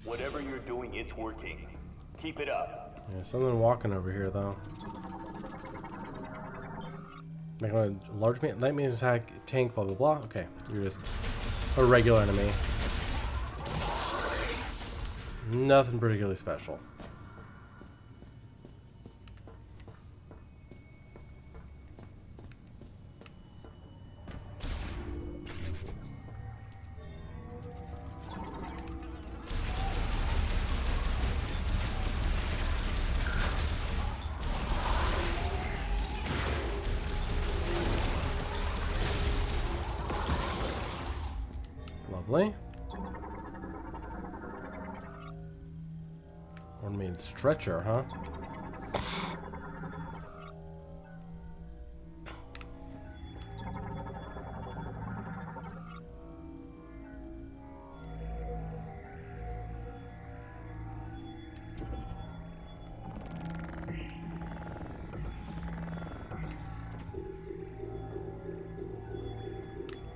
Whatever you're doing, it's working. Keep it up. There's something walking over here, though. Make a large light means attack tank, blah blah blah. Okay, you're just a regular enemy. Nothing particularly special. Lovely. One main stretcher, huh?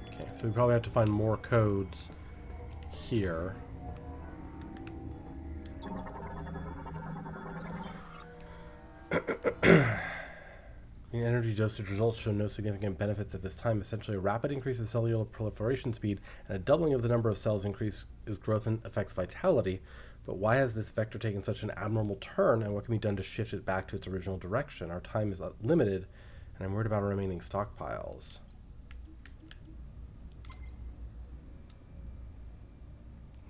Okay, so we probably have to find more codes here. The energy dosage results show no significant benefits at this time. Essentially, a rapid increase in cellular proliferation speed and a doubling of the number of cells increase is growth and affects vitality. But why has this vector taken such an abnormal turn, and what can be done to shift it back to its original direction? Our time is limited, and I'm worried about our remaining stockpiles.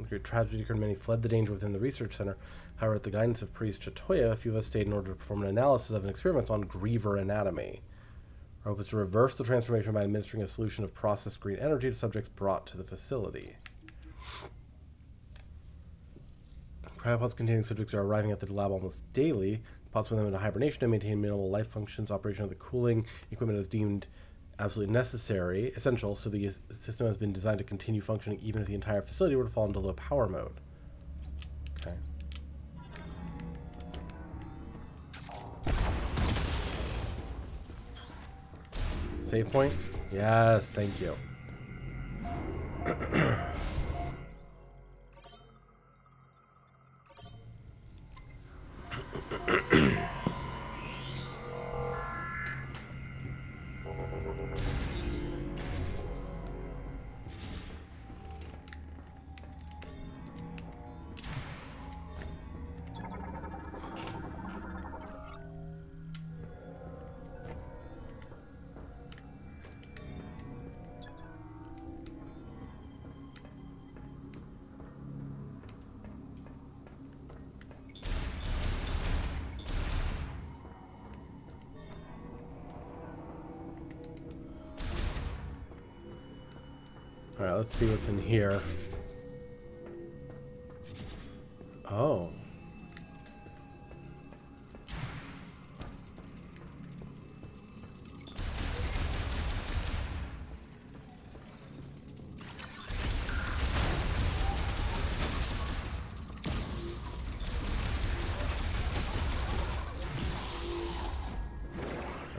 Great tragedy occurred, many fled the danger within the research center. However, at the guidance of Priest Chatoya, a few of us stayed in order to perform an analysis of an experiment on Griever anatomy. Our hope is to reverse the transformation by administering a solution of processed green energy to subjects brought to the facility. Cryopods containing subjects are arriving at the lab almost daily. Pods put them into hibernation to maintain minimal life functions. Operation of the cooling equipment is deemed absolutely essential, so the system has been designed to continue functioning even if the entire facility were to fall into low power mode. Okay. Save point? Yes, thank you. Alright, let's see what's in here. Oh.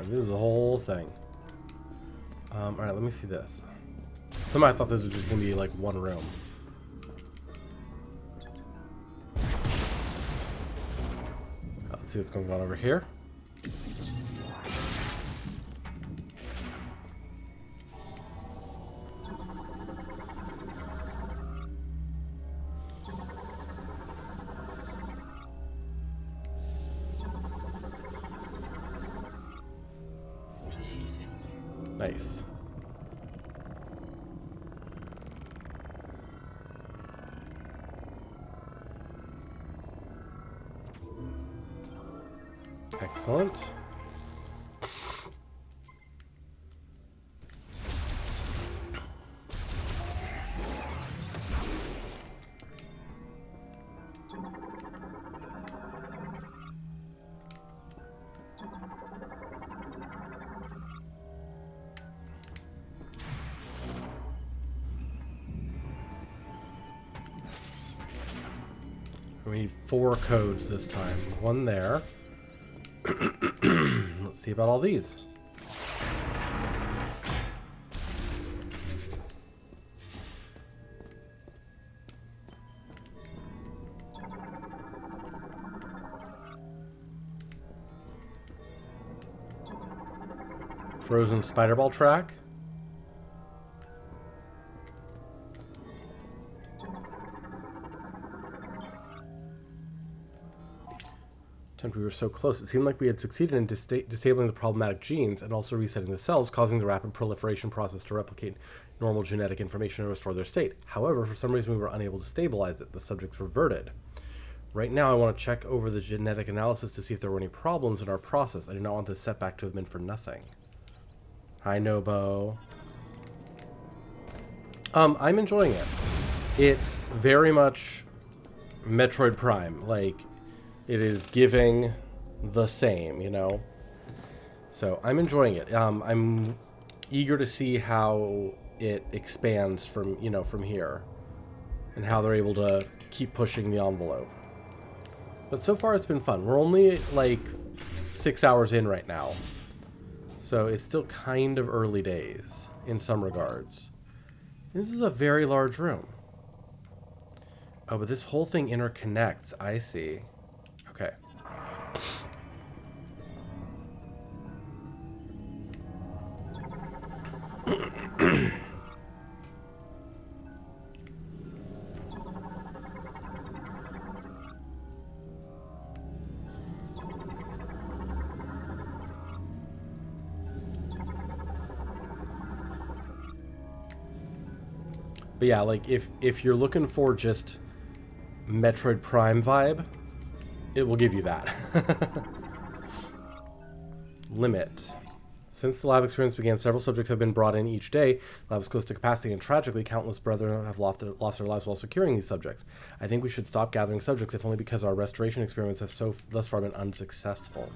This is a whole thing. Alright, let me see this. Somehow I thought this was just going to be like one room. Let's see what's going on over here. Nice. Excellent. We need 4 codes this time. One there. Let's see about all these. Frozen spider-ball track. We were so close. It seemed like we had succeeded in disabling the problematic genes and also resetting the cells, causing the rapid proliferation process to replicate normal genetic information and restore their state. However, for some reason we were unable to stabilize it. The subjects reverted. Right now I want to check over the genetic analysis to see if there were any problems in our process. I do not want this setback to have been for nothing. Hi, Nobo. I'm enjoying it. It's very much Metroid Prime. Like, it is giving the same, you know? So I'm enjoying it. I'm eager to see how it expands from, you know, from here. And how they're able to keep pushing the envelope. But so far it's been fun. We're only like 6 hours in right now. So it's still kind of early days in some regards. This is a very large room. Oh, but this whole thing interconnects. I see. Okay. But yeah, like if you're looking for just Metroid Prime vibe, it will give you that. Limit. Since the lab experience began, several subjects have been brought in each day. The lab is close to capacity, and tragically, countless brethren have lost their lives while securing these subjects. I think we should stop gathering subjects, if only because our restoration experiments have thus far been unsuccessful.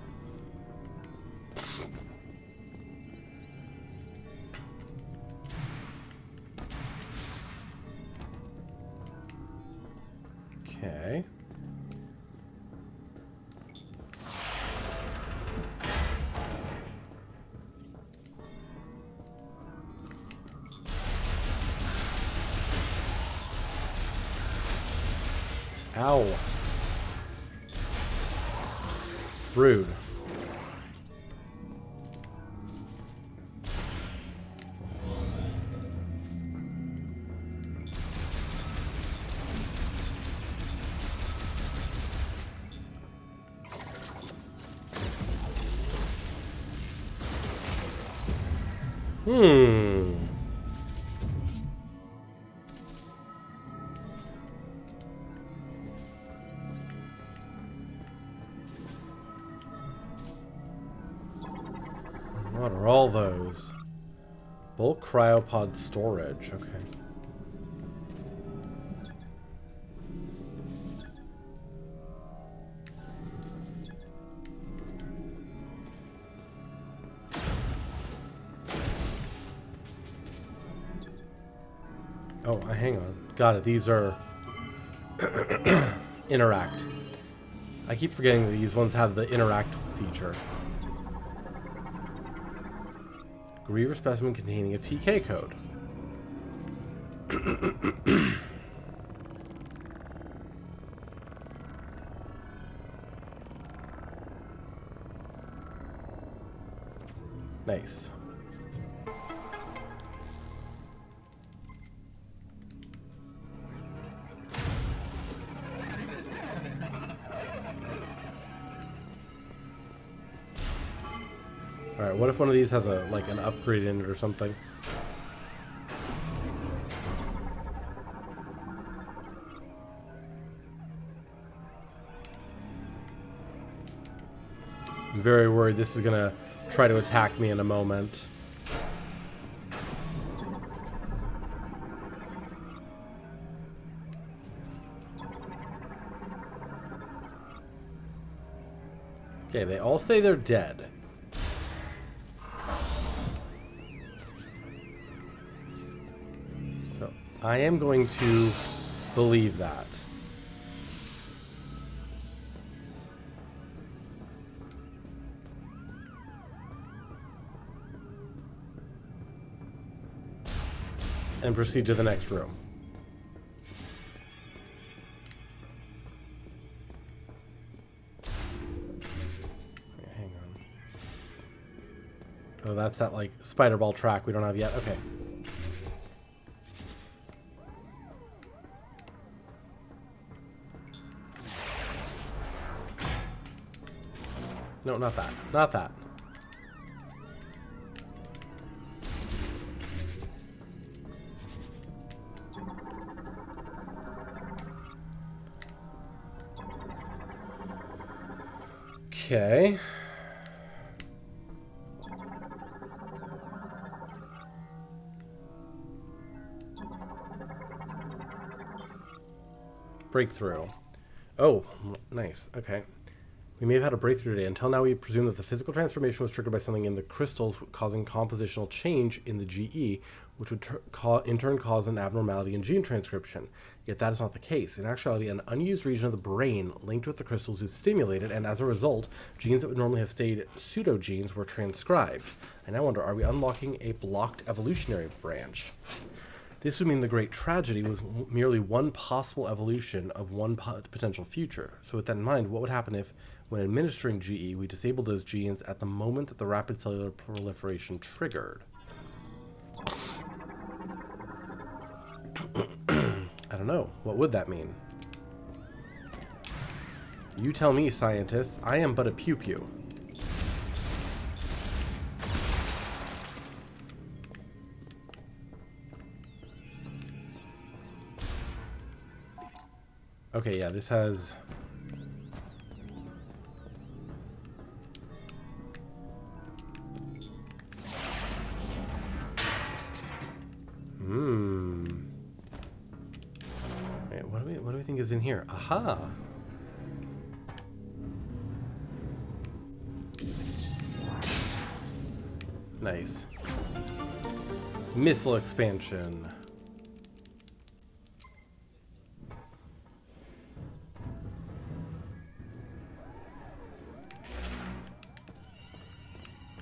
Okay. Ow. Rude. What are all those? Bulk cryopod storage. Okay. Oh, hang on. Got it. These are interact. I keep forgetting that these ones have the interact feature. Griever specimen containing a TK code. Nice. Alright, what if one of these has a like an upgrade in it or something? I'm very worried this is gonna try to attack me in a moment. Okay, they all say they're dead. So, I am going to believe that. And proceed to the next room. Hang on. Oh, that's that, like, spider ball track we don't have yet. Okay. No, not that. Not that. Okay. Breakthrough. Oh, nice. Okay. We may have had a breakthrough today. Until now, we presume that the physical transformation was triggered by something in the crystals causing compositional change in the GE, which would in turn cause an abnormality in gene transcription. Yet that is not the case. In actuality, an unused region of the brain linked with the crystals is stimulated, and as a result, genes that would normally have stayed pseudogenes were transcribed. I now wonder, are we unlocking a blocked evolutionary branch? This would mean the great tragedy was merely one possible evolution of one potential future. So with that in mind, what would happen if, when administering GE, we disabled those genes at the moment that the rapid cellular proliferation triggered? I don't know. What would that mean? You tell me, scientists. I am but a pew-pew. Okay, yeah, this has... Wait, what do we think is in here? Aha! Nice. Missile expansion.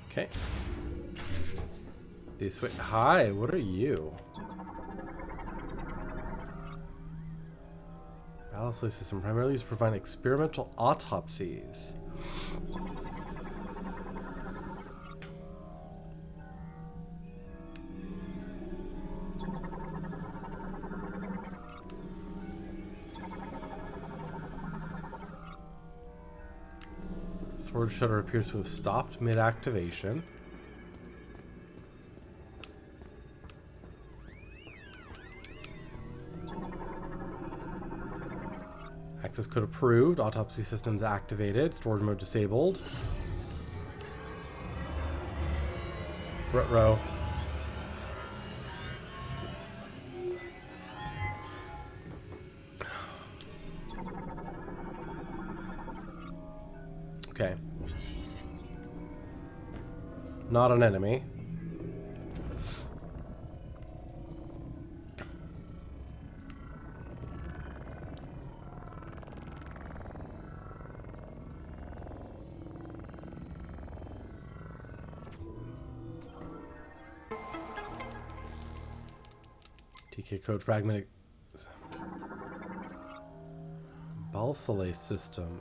Okay. This way. Hi, what are you? Ballast system primarily used to provide experimental autopsies. Storage shutter appears to have stopped mid-activation. Access code approved. Autopsy systems activated. Storage mode disabled. Ruh-roh. Okay. Not an enemy. TK code fragment. Balsalase system.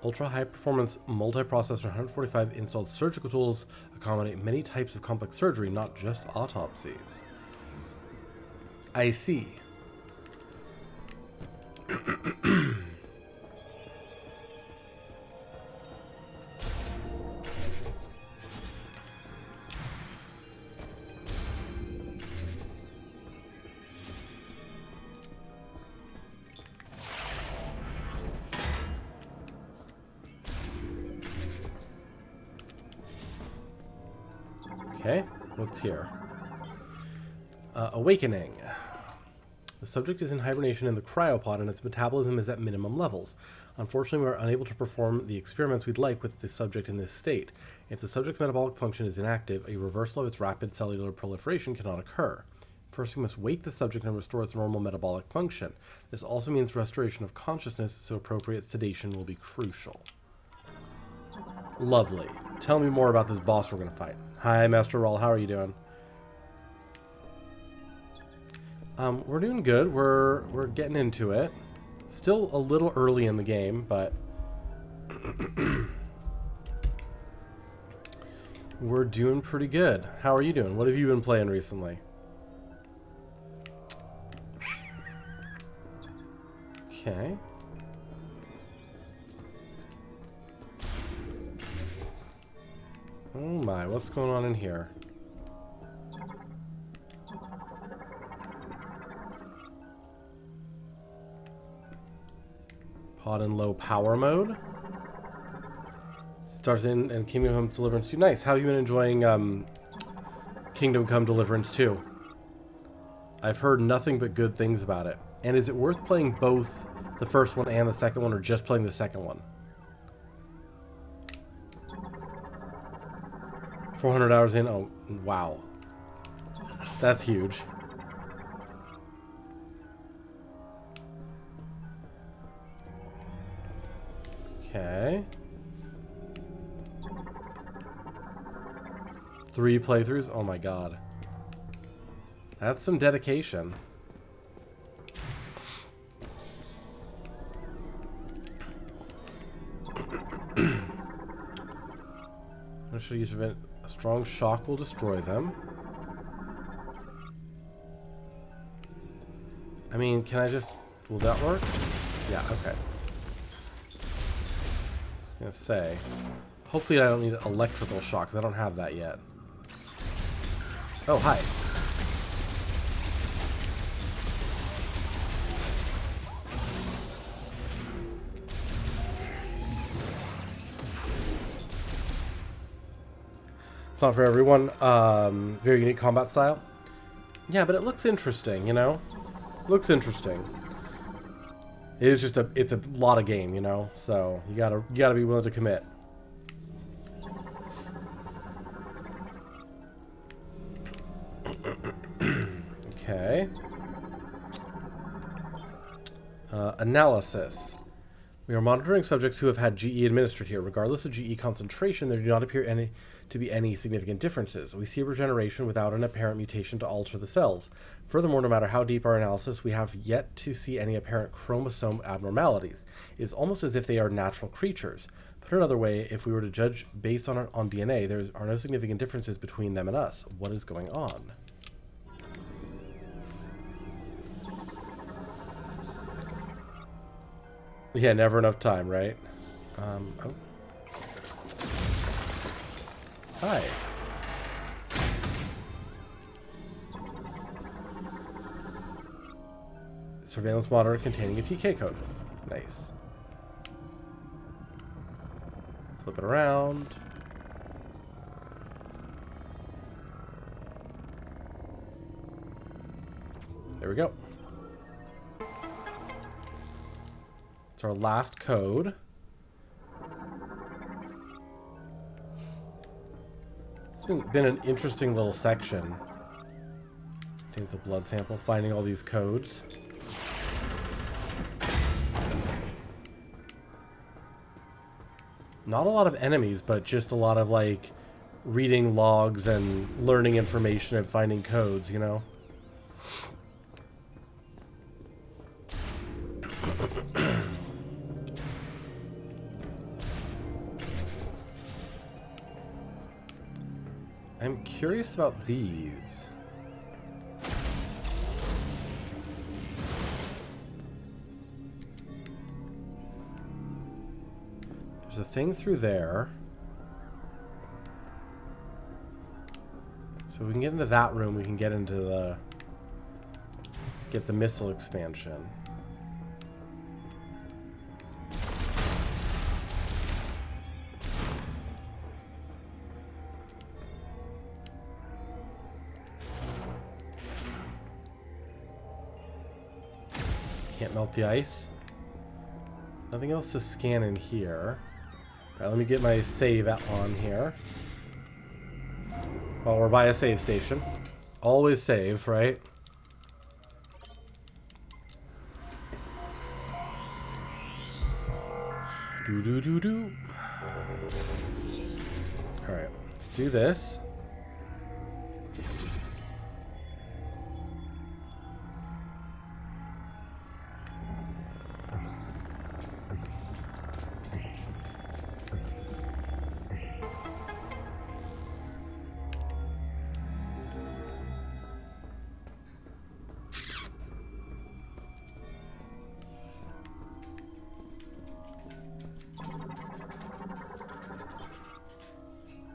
Ultra high performance multiprocessor 145 installed surgical tools accommodate many types of complex surgery, not just autopsies. I see. Okay, what's here? Awakening. The subject is in hibernation in the cryopod and its metabolism is at minimum levels. Unfortunately, we are unable to perform the experiments we'd like with the subject in this state. If the subject's metabolic function is inactive, a reversal of its rapid cellular proliferation cannot occur. First, we must wake the subject and restore its normal metabolic function. This also means restoration of consciousness, so appropriate sedation will be crucial. Lovely. Tell me more about this boss we're going to fight. Hi, Master Rawl. How are you doing? We're doing good. We're getting into it. Still a little early in the game, but We're doing pretty good. How are you doing? What have you been playing recently? Okay. Oh my, what's going on in here? Pod in low power mode. Starts in and Kingdom Come Deliverance 2. Nice. How have you been enjoying Kingdom Come Deliverance 2? I've heard nothing but good things about it. And is it worth playing both the first one and the second one, or just playing the second one? 400 hours in? Oh, wow. That's huge. Okay. 3 playthroughs? Oh my god. That's some dedication. I should use a strong shock will destroy them. I mean, can I just... Will that work? Yeah, okay. I was gonna say. Hopefully I don't need electrical shock, because I don't have that yet. Oh, hi. It's not for everyone. Very unique combat style. Yeah, but it looks interesting, you know? Looks interesting. It is just it's a lot of game, you know? So you gotta be willing to commit. Okay. Analysis. We are monitoring subjects who have had GE administered here. Regardless of GE concentration, there do not appear to be any significant differences. We see regeneration without an apparent mutation to alter the cells. Furthermore, no matter how deep our analysis, we have yet to see any apparent chromosome abnormalities. It is almost as if they are natural creatures. Put another way, if we were to judge based on DNA, there are no significant differences between them and us. What is going on? Yeah, never enough time, right? Oh. Hi. Surveillance monitor containing a TK code. Nice. Flip it around. There we go. It's our last code. It's been an interesting little section. Contains a blood sample, finding all these codes. Not a lot of enemies, but just a lot of, like, reading logs and learning information and finding codes, you know? I'm curious about these. There's a thing through there. So if we can get into that room, we can get into the... get the missile expansion. Can't melt the ice. Nothing else to scan in here. Alright, let me get my save on here. Well, we're by a save station. Always save, right? Do. Alright, let's do this.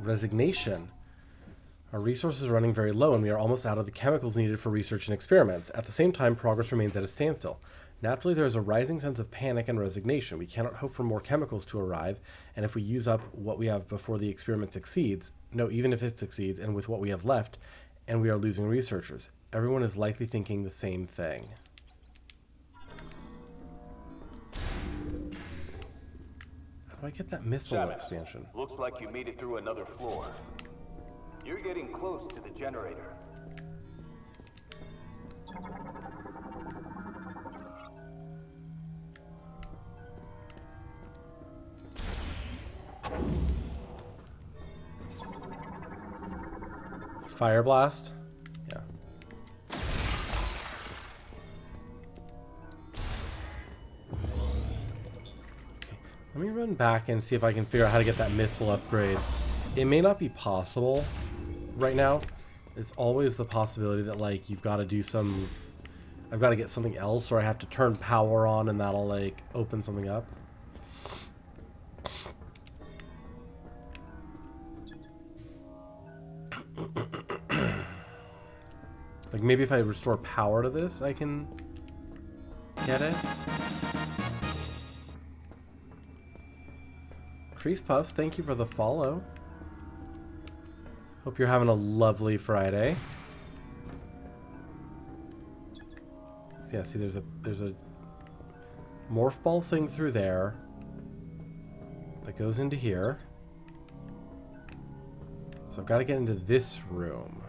Resignation. Our resources are running very low, and we are almost out of the chemicals needed for research and experiments. At the same time, progress remains at a standstill. Naturally, there is a rising sense of panic and resignation. We cannot hope for more chemicals to arrive, and if we use up what we have before the experiment succeeds, no, even if it succeeds, and with what we have left, and we are losing researchers, everyone is likely thinking the same thing. How do I get that missile expansion? Looks like you made it through another floor. You're getting close to the generator. Fire blast? Yeah. Okay, let me run back and see if I can figure out how to get that missile upgrade. It may not be possible right now. It's always the possibility that, like, you've got to do some... I've got to get something else, or I have to turn power on and that'll, like, open something up. Like, maybe if I restore power to this, I can get it. Crease Puffs, thank you for the follow. Hope you're having a lovely Friday. Yeah, see, there's a morph ball thing through there that goes into here. So I've got to get into this room.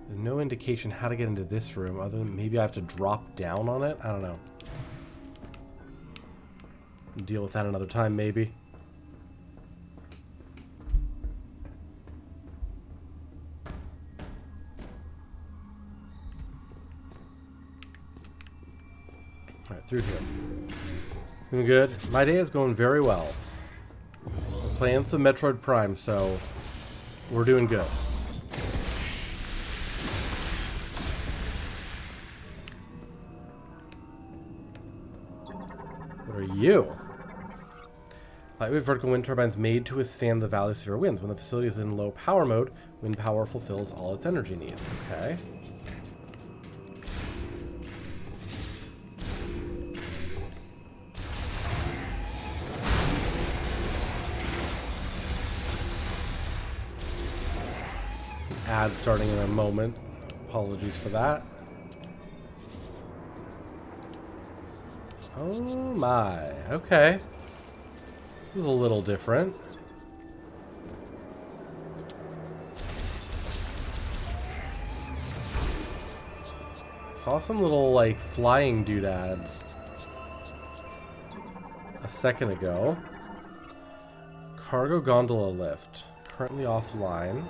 There's no indication how to get into this room other than maybe I have to drop down on it. I don't know. We'll deal with that another time, maybe. Alright, through here. Doing good. My day is going very well. We're playing some Metroid Prime, so we're doing good. What are you? Lightweight vertical wind turbines made to withstand the valley severe winds. When the facility is in low power mode, wind power fulfills all its energy needs. Okay. Ad starting in a moment. Apologies for that. Oh my. Okay. This is a little different. Saw some little, like, flying doodads a second ago. Cargo gondola lift. Currently offline.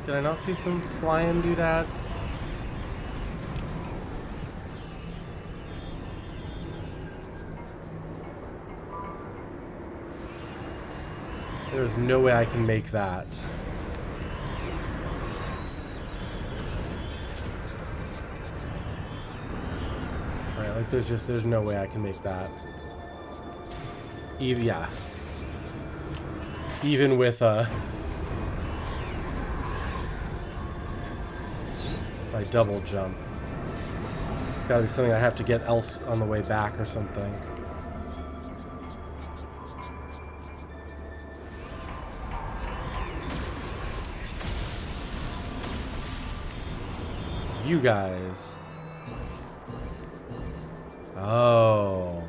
Did I not see some flying doodads? There's no way I can make that. Right, like there's no way I can make that. Even, yeah. Even with my double jump. It's gotta be something I have to get else on the way back or something. You guys. Oh.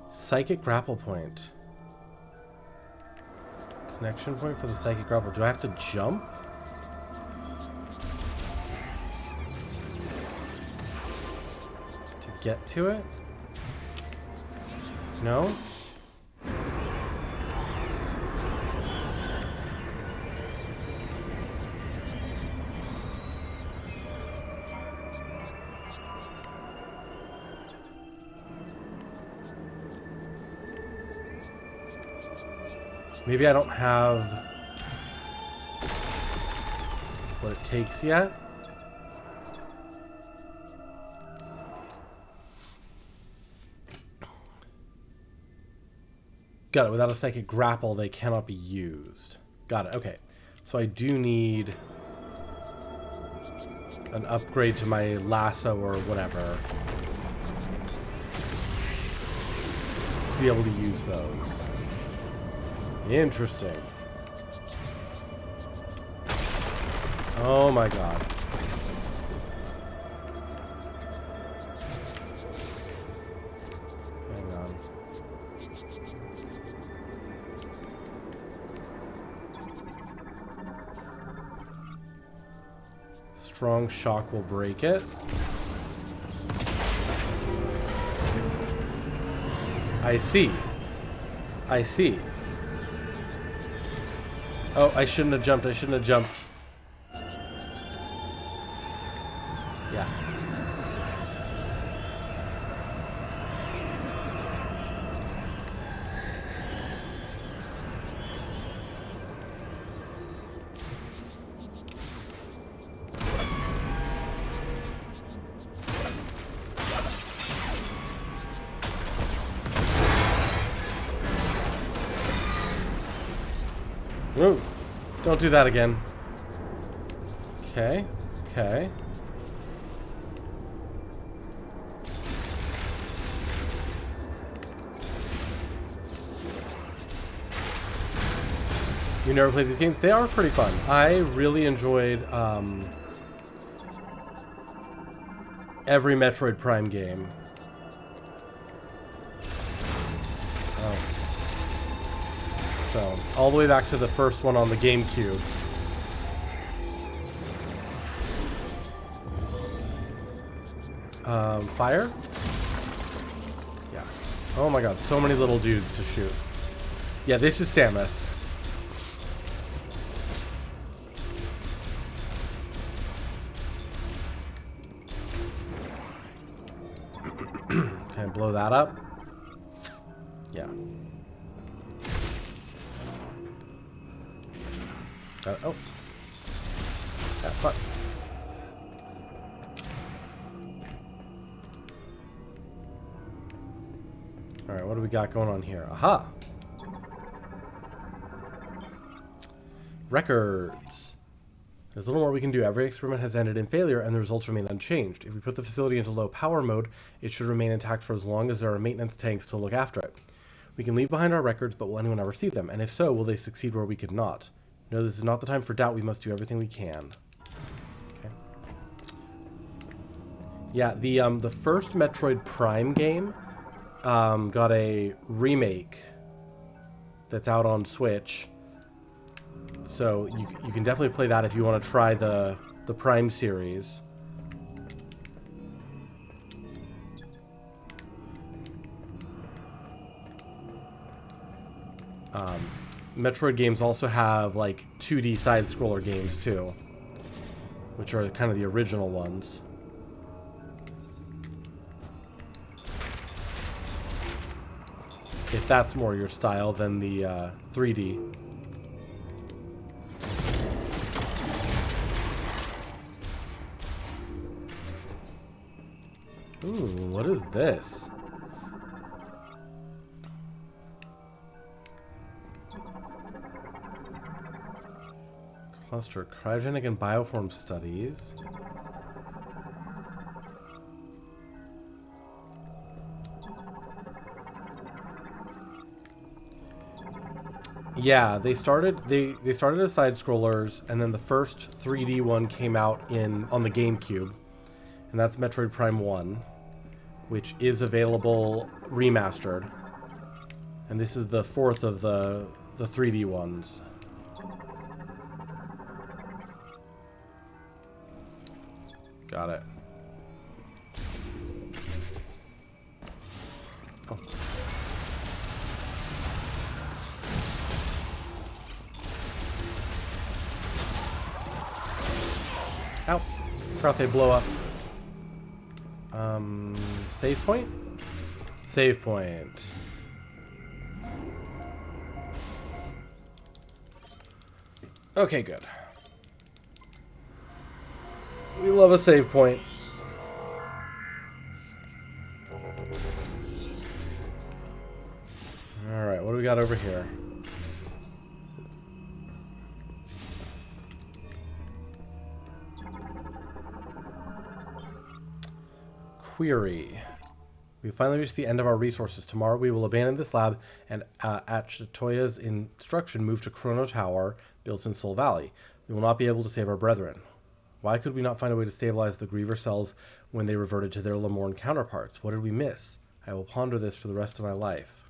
Psychic grapple point. Connection point for the psychic grapple. Do I have to jump? To get to it? No? Maybe I don't have what it takes yet. Got it. Without a psychic grapple, they cannot be used. Got it. Okay. So I do need an upgrade to my lasso or whatever to be able to use those. Interesting. Oh my god. Hang on. Strong shock will break it. I see. I see. Oh, I shouldn't have jumped. I shouldn't have jumped. Yeah. Ooh, don't do that again. Okay, okay. You never played these games? They are pretty fun. I really enjoyed every Metroid Prime game. So, all the way back to the first one on the GameCube. Fire? Yeah. Oh my god, so many little dudes to shoot. Yeah, this is Samus. Can I blow that up? Yeah. Oh. That's fun. Alright, what do we got going on here? Aha! Records. There's a little more we can do. Every experiment has ended in failure, and the results remain unchanged. If we put the facility into low power mode, it should remain intact for as long as there are maintenance tanks to look after it. We can leave behind our records, but will anyone ever see them? And if so, will they succeed where we could not? No, this is not the time for doubt. We must do everything we can. Okay. Yeah, the first Metroid Prime game got a remake that's out on Switch. So you can definitely play that if you want to try the Prime series. Metroid games also have like 2D side-scroller games too, which are kind of the original ones. If that's more your style than the 3D. Ooh, what is this? Cluster cryogenic and bioform studies. Yeah, they started as side scrollers, and then the first 3D one came out on the GameCube, and that's Metroid Prime 1, which is available remastered. And this is the fourth of the 3D ones. Got it. Oh. Ow. Forgot they blow up. Save point? Save point. Okay, good. We love a save point. Alright, what do we got over here? Query. We finally reached the end of our resources. Tomorrow we will abandon this lab and, at Chitoya's instruction, move to Chrono Tower, built in Soul Valley. We will not be able to save our brethren. Why could we not find a way to stabilize the Griever cells when they reverted to their Lamorne counterparts? What did we miss? I will ponder this for the rest of my life.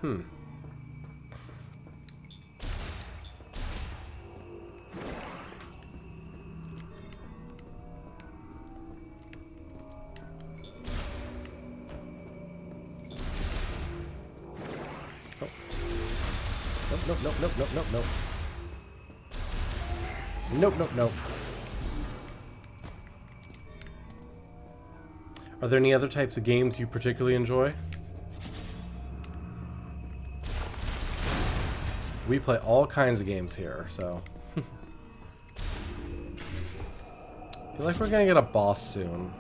Hmm. Nope, nope, nope, nope, nope, nope. Nope, nope, nope. Are there any other types of games you particularly enjoy? We play all kinds of games here, so. I feel like we're gonna get a boss soon.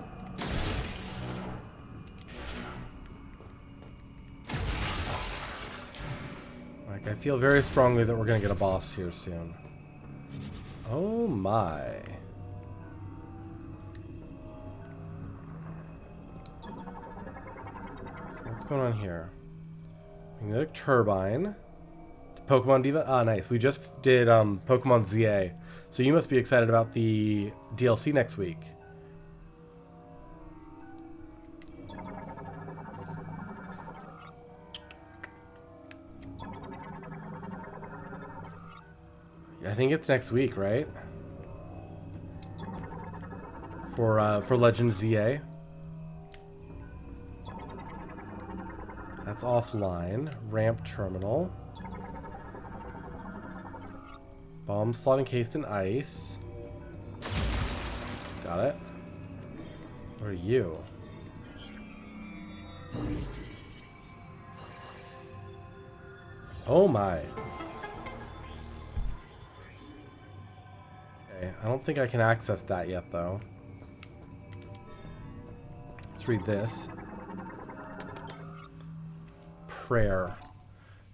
Like, I feel very strongly that we're gonna get a boss here soon. Oh my. What's going on here? Magnetic Turbine. Pokemon Diva? Ah, nice. We just did Pokemon ZA. So you must be excited about the DLC next week. I think it's next week, right? For Legend ZA. That's offline. Ramp terminal. Bomb slot encased in ice. Got it. What are you? Oh my. Okay, I don't think I can access that yet though. Let's read this. Prayer.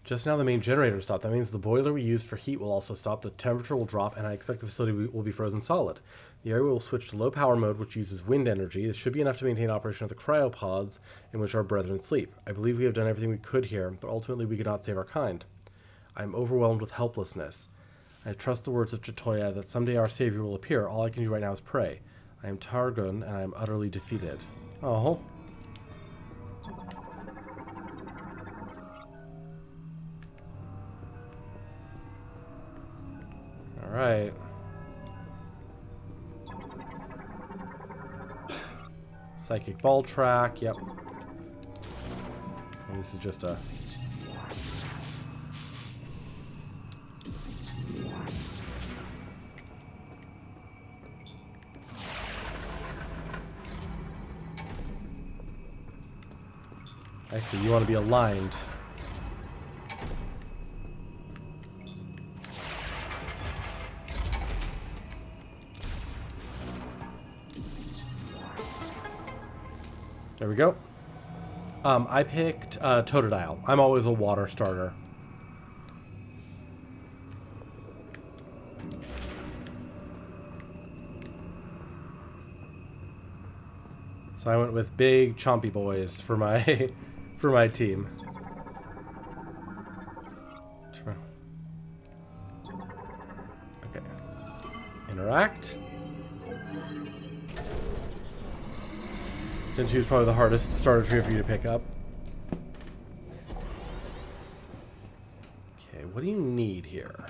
Just now the main generator stopped. That means the boiler we used for heat will also stop. The temperature will drop, and I expect the facility will be frozen solid. The area will switch to low power mode, which uses wind energy. This should be enough to maintain operation of the cryopods in which our brethren sleep. I believe we have done everything we could here, but ultimately we could not save our kind. I am overwhelmed with helplessness. I trust the words of Chitoya that someday our savior will appear. All I can do right now is pray. I am Targun, and I am utterly defeated. Oh. Alright. Psychic ball track, yep. And this is just a... I see, you want to be aligned. There we go. I picked Totodile. I'm always a water starter. So I went with big chompy boys for my for my team. Okay. Interact. Since he was probably the hardest starter tree for you to pick up. Okay, what do you need here?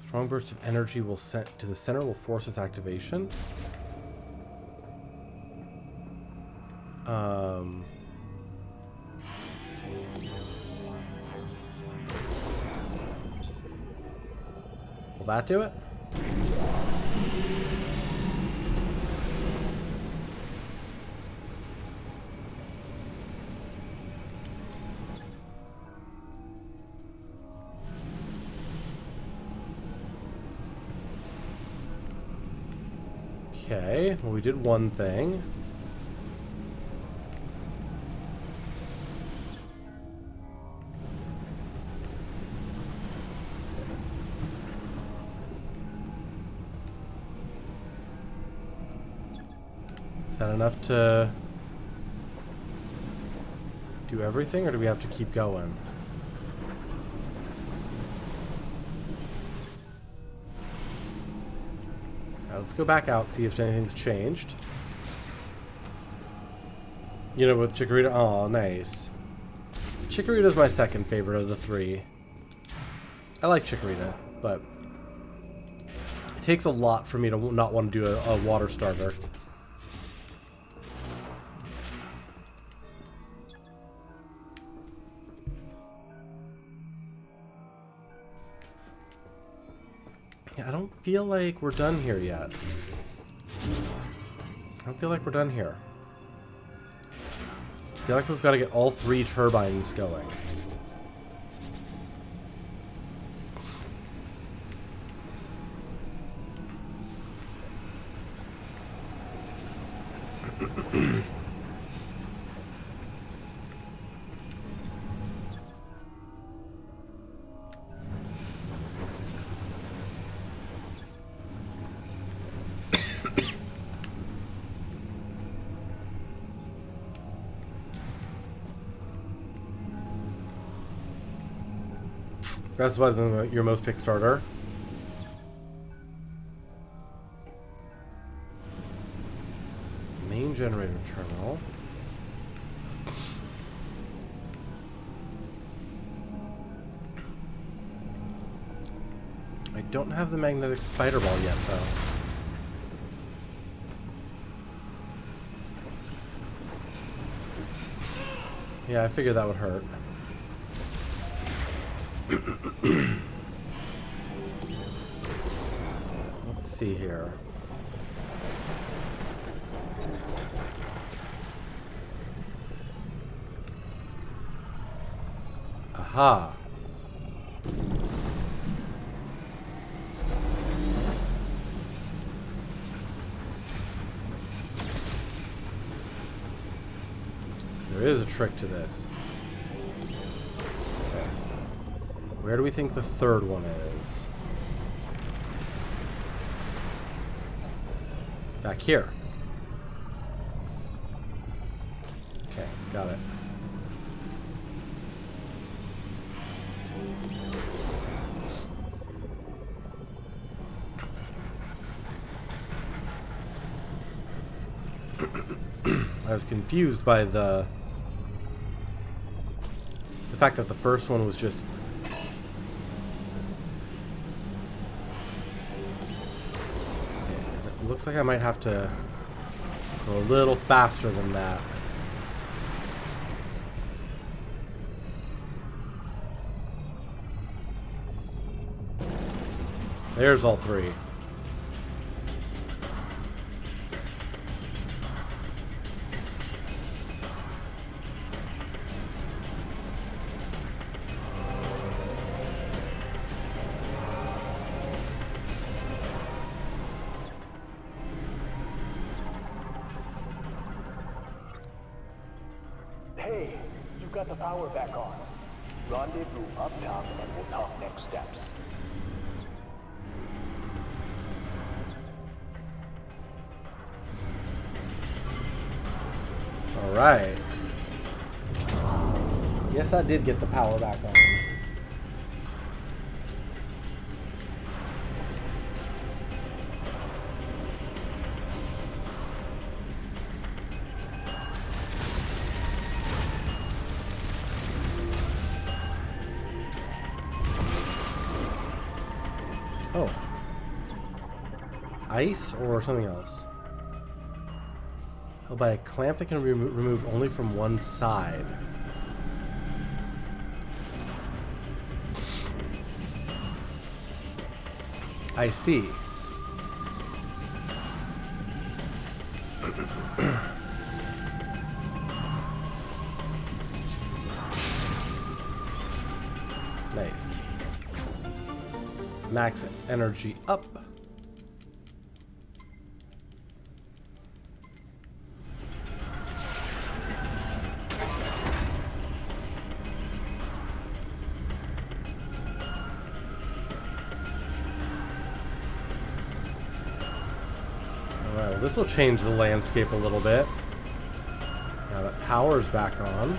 Strong burst of energy will send to the center will force its activation. Will that do it? Okay, well, we did one thing. Is that enough to do everything, or do we have to keep going? Let's go back out, see if anything's changed. You know, with Chikorita. Oh, nice. Chikorita's my second favorite of the three. I like Chikorita, but it takes a lot for me to not want to do a water starter. Yeah, I don't feel like we're done here yet. I don't feel like we're done here. I feel like we've got to get all three turbines going. That wasn't your most picked starter. Main generator terminal. I don't have the magnetic spider ball yet, though. Yeah, I figured that would hurt. Let's see here. Aha. There is a trick to this. Okay. Where do we think the third one is? Back here. Okay, got it. I was confused by the fact that the first one was just it looks like I might have to go a little faster than that. There's all three. Hey, you got the power back on. Rendezvous up top and we'll talk next steps. Alright. Yes, I did get the power back on. Oh. Ice or something else? Oh, by a clamp that can be removed only from one side. I see. Nice. Max energy up. this will change the landscape a little bit. Now that power's back on.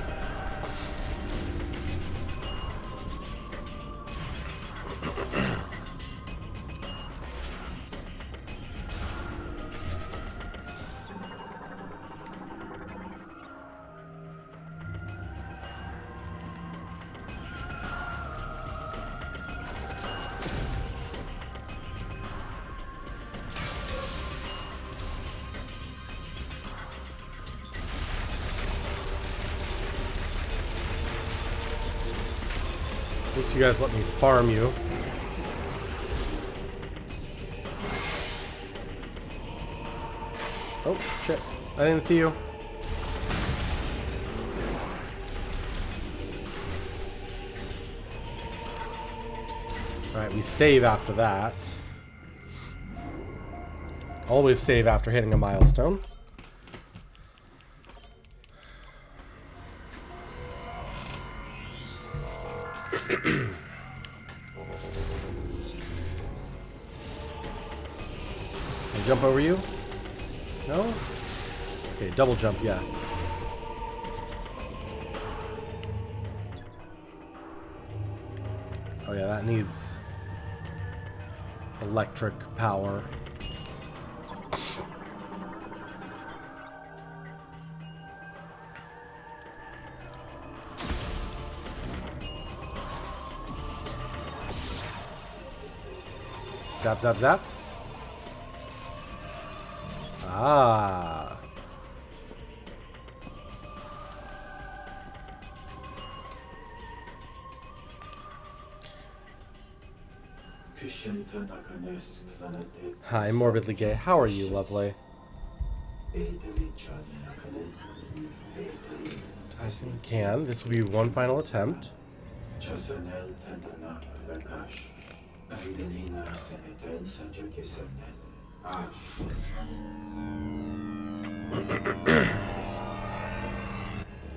At least you guys let me farm you. Oh, shit. I didn't see you. Alright, we save after that. Always save after hitting a milestone. Can I jump over you? No? Okay, double jump, yes. Oh yeah, that needs electric power. Zap, zap, zap. Ah. Hi, morbidly gay. How are you, lovely? I think we can. This will be one final attempt.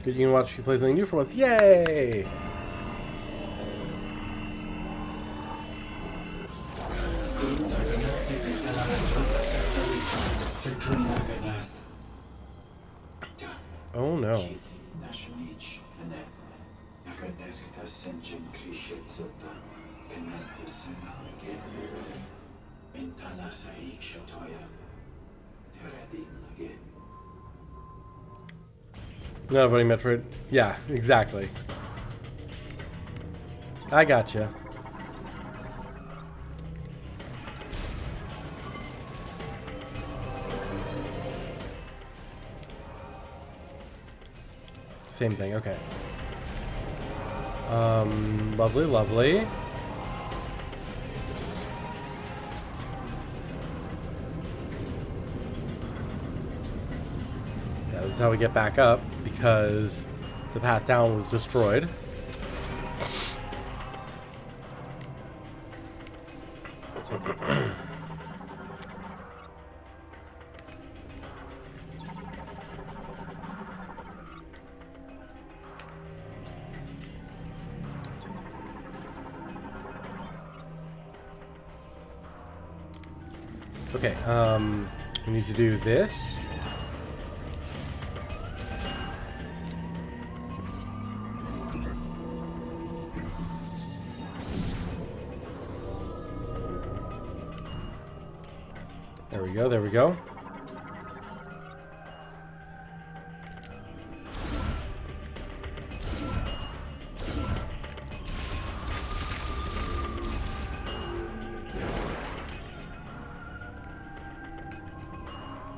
Good, you can watch she plays something new for once. Yay! Oh no. Not voting Metroid. Yeah, exactly. I gotcha. Same thing, okay. Lovely, lovely. Yeah, this is how we get back up, because the path down was destroyed. Okay, we need to do this. There we go, there we go.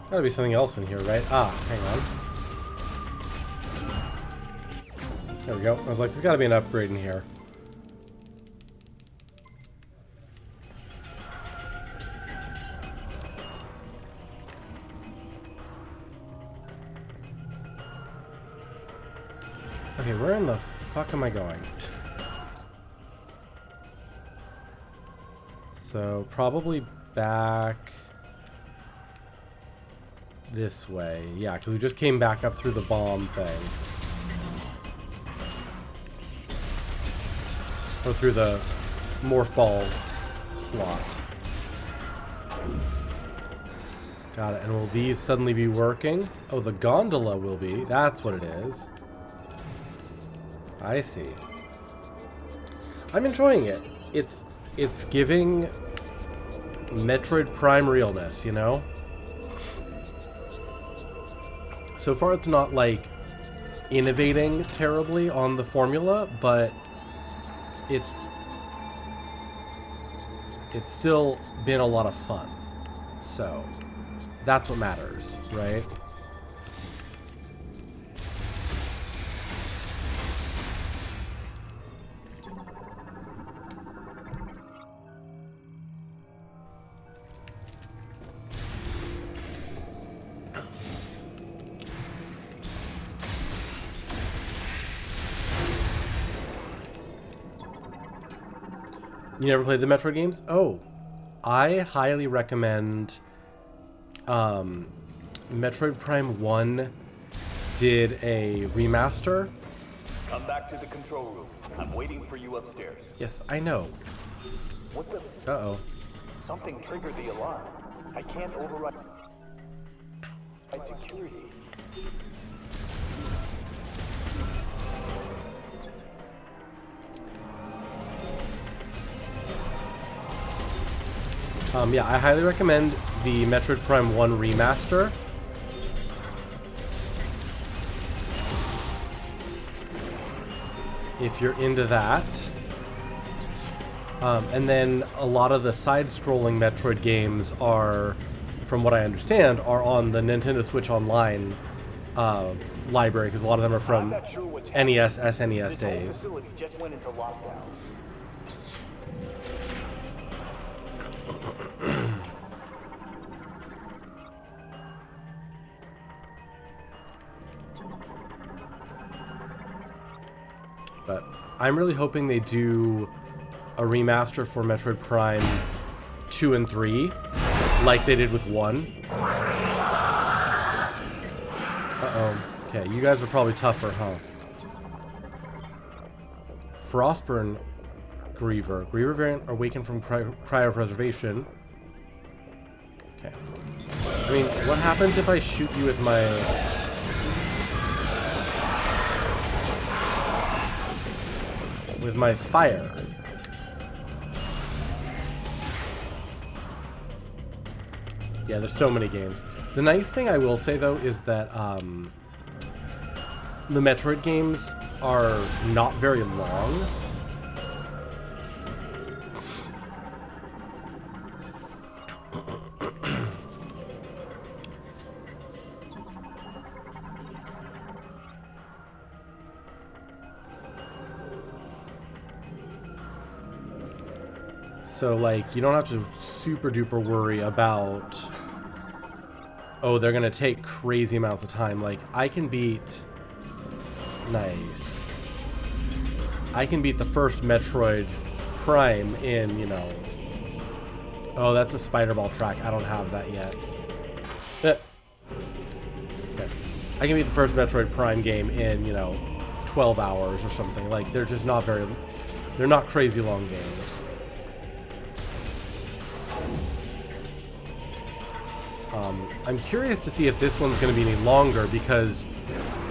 Gotta be something else in here, right? Ah, hang on. There we go. I was like, there's gotta be an upgrade in here. Okay, where in the fuck am I going? So, probably back this way. Yeah, because we just came back up through the bomb thing. Or through the morph ball slot. Got it. And will these suddenly be working? Oh, the gondola will be. That's what it is. I see. I'm enjoying it. It's giving Metroid Prime realness, you know? So far it's not like innovating terribly on the formula, but it's still been a lot of fun. So that's what matters, right? You never played the Metroid games? Oh, I highly recommend Metroid Prime 1 did a remaster. Come back to the control room. I'm waiting for you upstairs. Yes, I know. What the? Uh-oh. Something triggered the alarm. I can't override security. Yeah, I highly recommend the Metroid Prime 1 remaster. If you're into that. And then a lot of the side-scrolling Metroid games are, from what I understand, are on the Nintendo Switch Online library, because a lot of them are from NES, SNES days. Facility just went into lockdown. But I'm really hoping they do a remaster for Metroid Prime 2 and 3, like they did with 1. Uh-oh. Okay, you guys are probably tougher, huh? Frostburn Griever. Griever variant awakened from cryopreservation. Okay. I mean, what happens if I shoot you with my... fire? Yeah, there's so many games. The nice thing I will say, though, is that the Metroid games are not very long. So, like, you don't have to super duper worry about, oh, they're gonna take crazy amounts of time. Like, I can beat... Nice. I can beat the first Metroid Prime in, you know... Oh, that's a spider ball track. I don't have that yet. Okay. I can beat the first Metroid Prime game in, you know, 12 hours or something. Like, they're just not very... They're not crazy long games. I'm curious to see if this one's going to be any longer, because,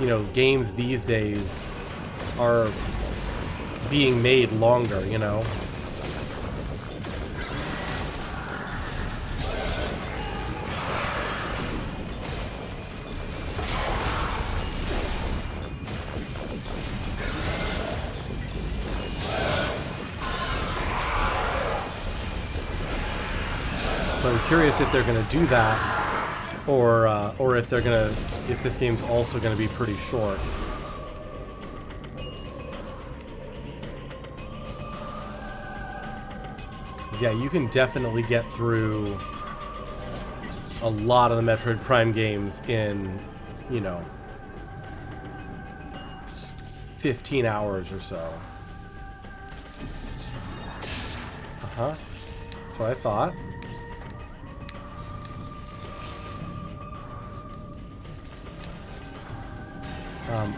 you know, games these days are being made longer, you know? So I'm curious if they're going to do that. Or if they're gonna, if this game's also gonna be pretty short. Yeah, you can definitely get through a lot of the Metroid Prime games in, you know, 15 hours or so. Uh-huh. That's what I thought.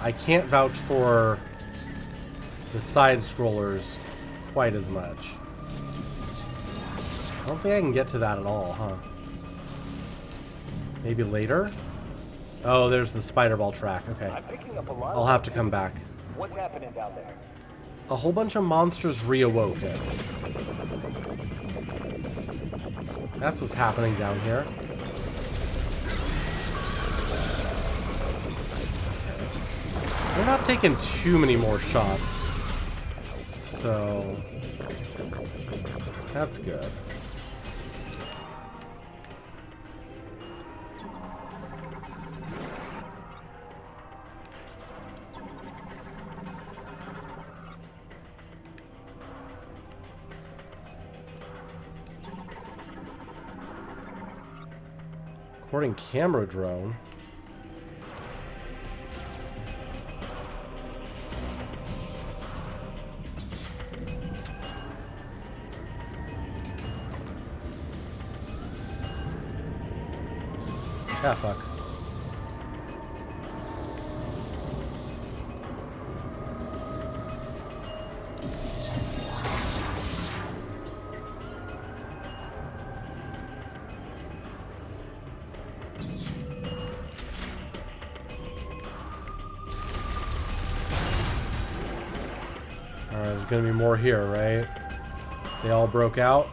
I can't vouch for the side scrollers quite as much. I don't think I can get to that at all, huh? Maybe later? Oh, there's the spider ball track. Okay. I'm picking up a lot. I'll have to come back. What's happening down there? A whole bunch of monsters reawoken. That's what's happening down here. We're not taking too many more shots. So that's good. Recording camera drone. Ah, fuck. Alright, there's gonna be more here, right? They all broke out.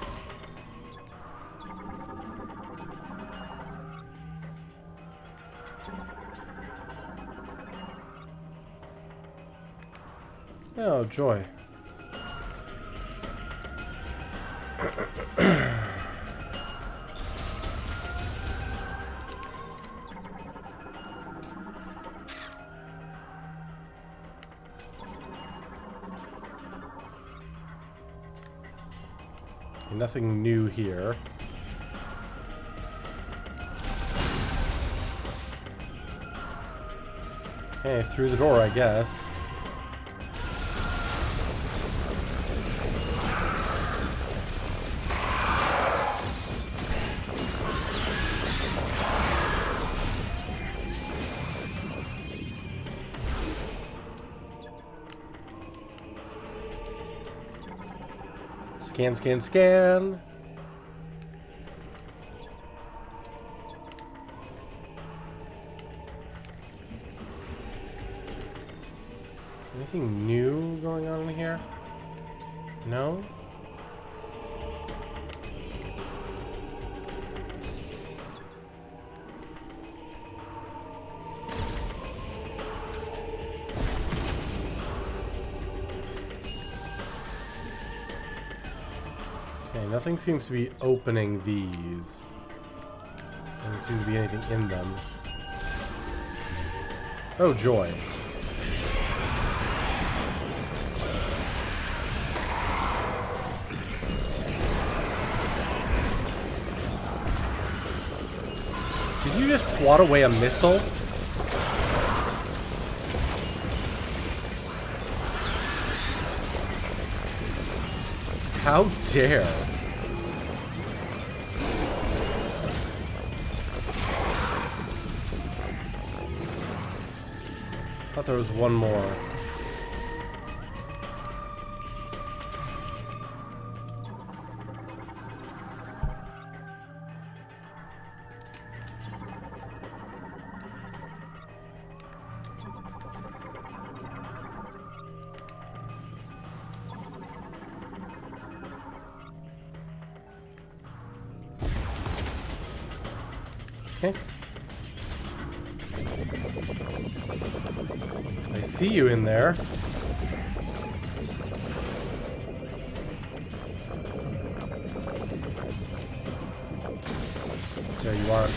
Oh, joy. Nothing new here. Okay, through the door, I guess. Scan, scan, scan. Anything new going on in here? No? Okay, nothing seems to be opening these. Doesn't seem to be anything in them. Oh, joy. Did you just swat away a missile? How dare? I thought there was one more. Okay. I see you in there. There you are.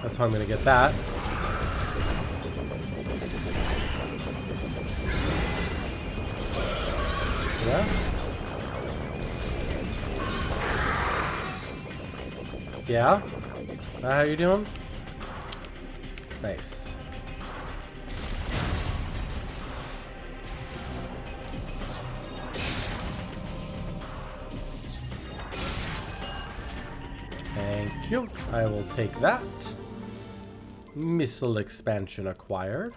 That's how I'm gonna get that. Yeah. Yeah? That how you doing? Nice. Thank you. I will take that. Missile expansion acquired.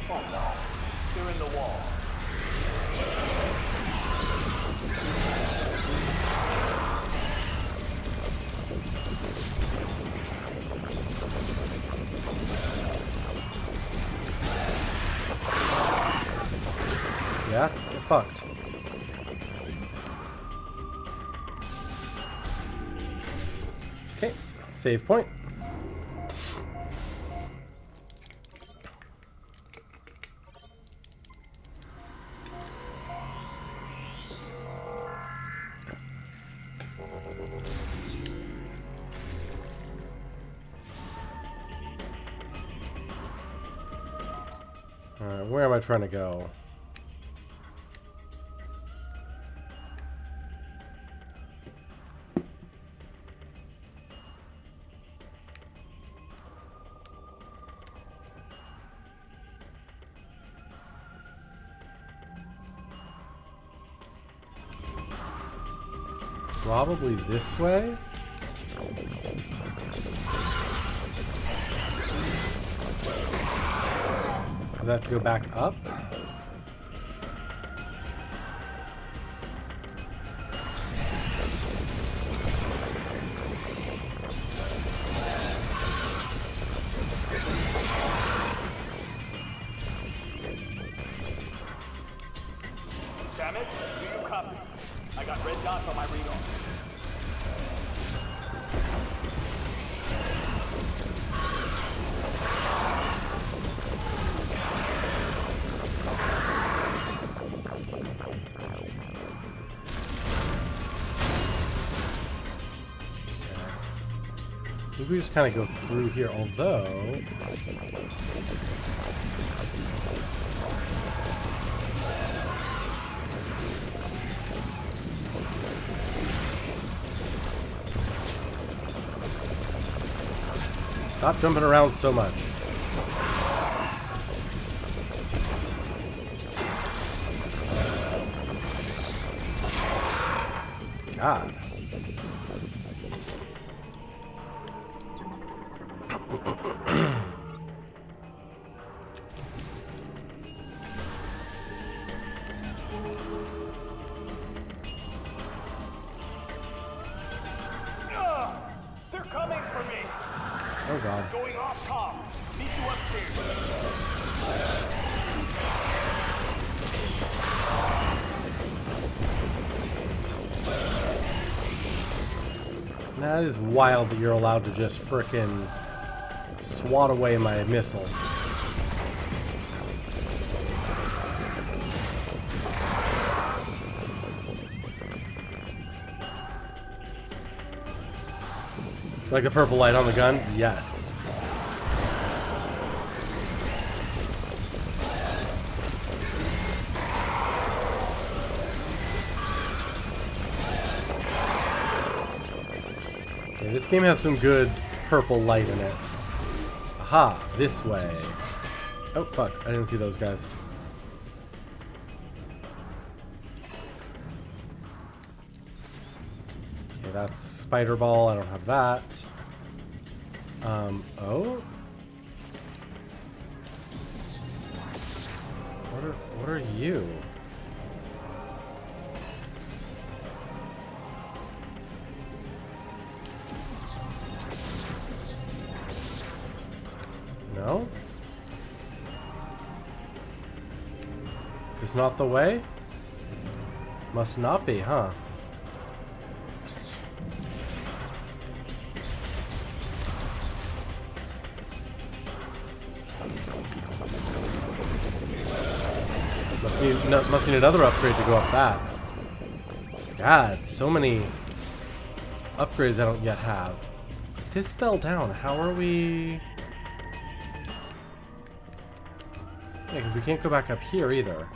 Oh no, they're in the wall. Yeah, get fucked. Okay, save point. Alright, where am I trying to go? Probably this way? Does that have to go back up? Samus, do you copy? I got red dots on my radar. Maybe we just kind of go through here, although... Stop jumping around so much. God. They're coming for me. Oh God. Going off top. Meet you upstairs. That is wild that you're allowed to just frickin' swat away my missiles. Like the purple light on the gun? Yes. Okay, this game has some good purple light in it. Aha, this way. Oh, fuck. I didn't see those guys. Okay, that's Spider Ball. I don't have that. Oh? What are you? No? Is this not the way? Must not be, huh? Must need another upgrade to go up that. God, so many upgrades I don't yet have. This fell down. How are we... Yeah, because we can't go back up here either.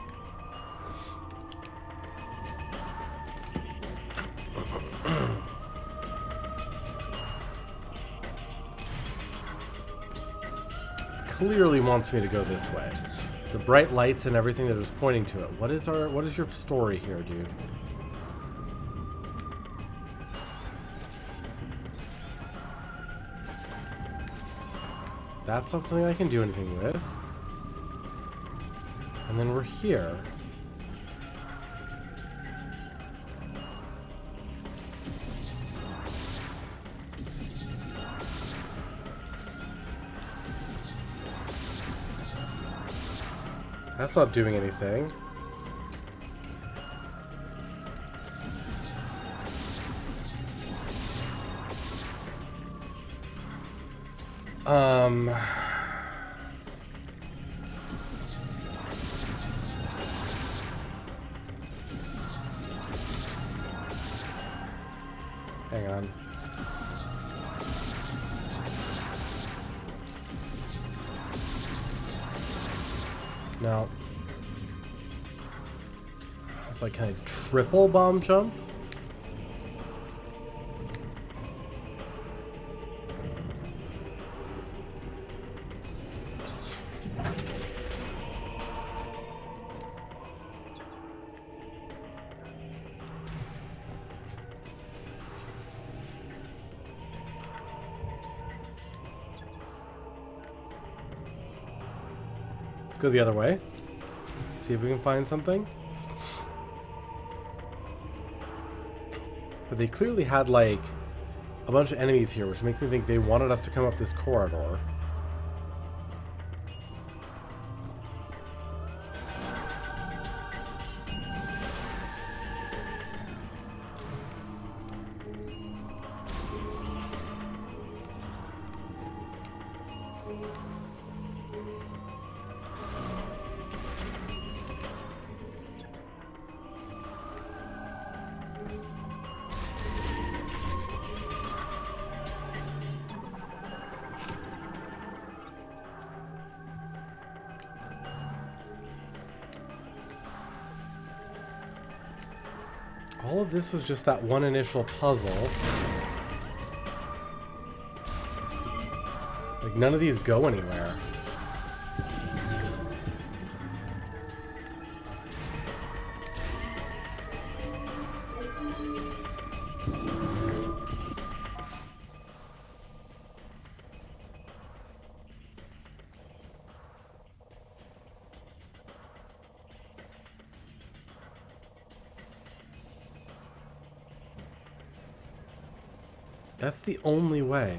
It clearly wants me to go this way. The bright lights and everything that is pointing to it. What is your story here, dude? That's not something I can do anything with. And then we're here. That's not doing anything. Hang on. No. It's like, can I triple bomb jump? Let's go the other way. See if we can find something. But they clearly had, like, a bunch of enemies here, which makes me think they wanted us to come up this corridor. All of this was just that one initial puzzle. Like, none of these go anywhere. That's the only way.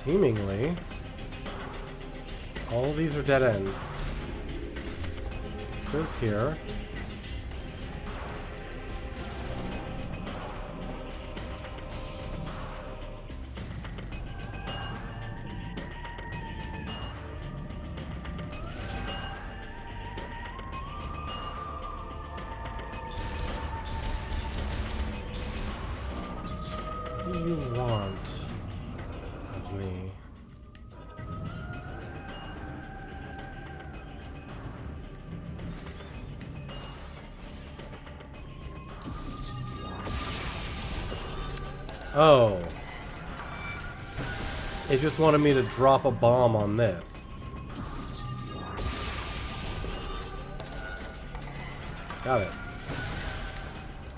Seemingly, all of these are dead ends. This goes here. What do you want of me? Oh. It just wanted me to drop a bomb on this. Got it.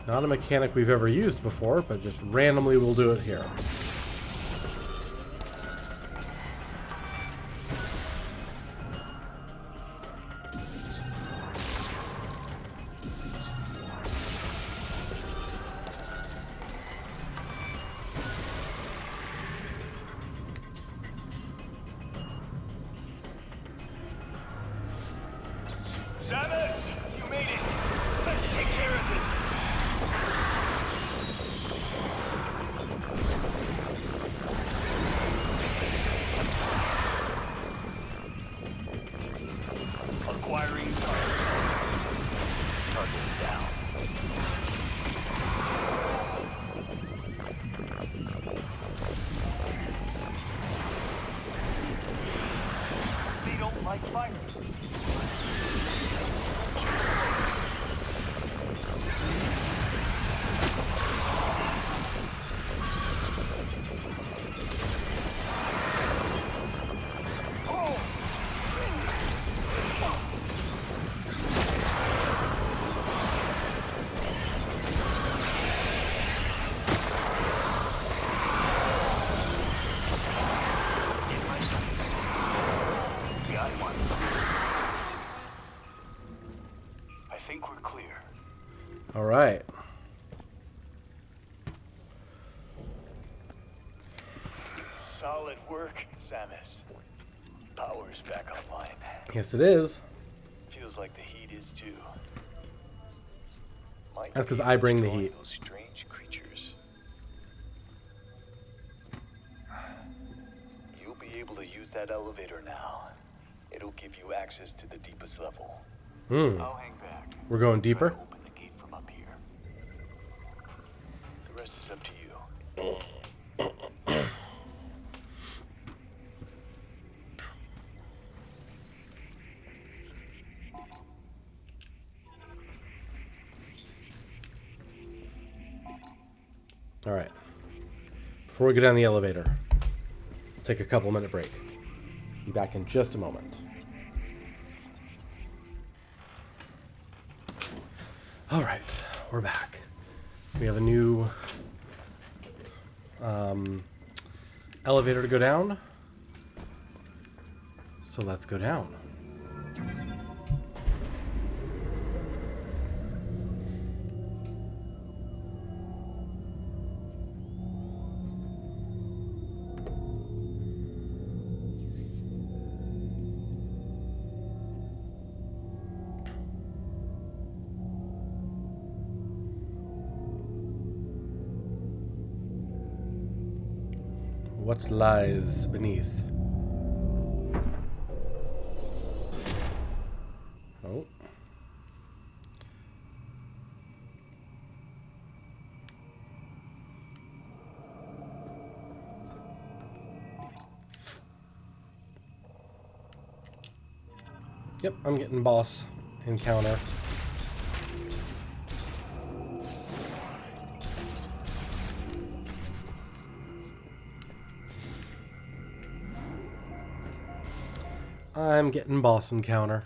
Not a mechanic we've ever used before, but just randomly we'll do it here. Samus, you made it. Let's take care of this. All right. Solid work, Samus. Power's back online. Yes, it is. Feels like the heat is too. That's because I bring the heat. Those strange creatures. You'll be able to use that elevator now. It'll give you access to the deepest level. I'll hang back. We're going Try deeper? to open the gate from up here. The rest is up to you. All right. Before we go down the elevator, take a couple-minute break. Be back in just a moment. All right, we're back. We have a new elevator to go down. So let's go down. What lies beneath? Oh. Yep, I'm getting boss encounter. I'm getting boss encounter.